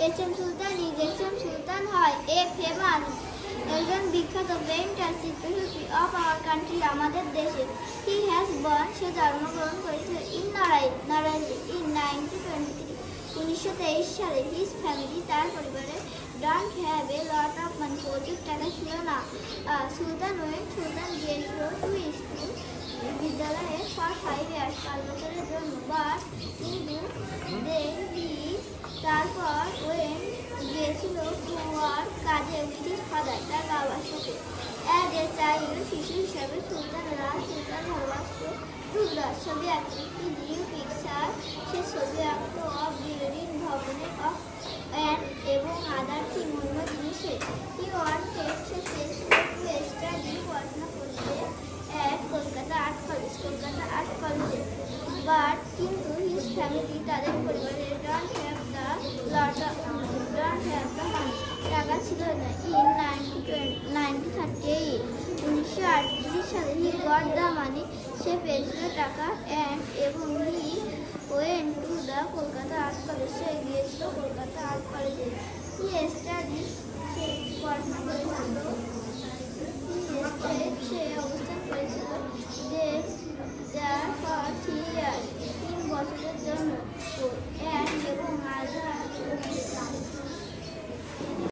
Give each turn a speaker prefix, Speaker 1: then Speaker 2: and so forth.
Speaker 1: SM. Sultan is S M. Sultan হয় a famous একজন বিখ্যাত পেইন্টার চিত্রশিল্পী of our country আমাদের দেশে। He has born সে জন্মগ্রহণ করেছিল in নারায়ণগঞ্জ in 1923 1923 সালে। His family তার পরিবারে don't have a lot of money প্রচুর টাকা ছিল না। সুলতান গিয়েছিল to school বিদ্যালয়ে for 5 years 5 বছরের জন্য but কিন্তু then he তারপর গিয়েছিল হওয়ার কাজে with his father তার বাবার সাথে। As a child শিশু হিসাবে সুলতান ভালোবাসত to draw ছবি আঁকতে। He drew picture সে ছবি আঁকত of building ভবনের of and এবং other thing অন্য জিনিসে। He wanted সে চেয়েছিল to study পড়াশোনা করতে at কলকাতা আর্ট কলেজে but কিন্তু his family তাদের পরিবারে don't have the money টাকা ছিল না। In 1938 1938 সালে he got the money সে পেয়েছিল টাকা and এবং he went to the Kolkata art college সে গিয়েছিল কলকাতা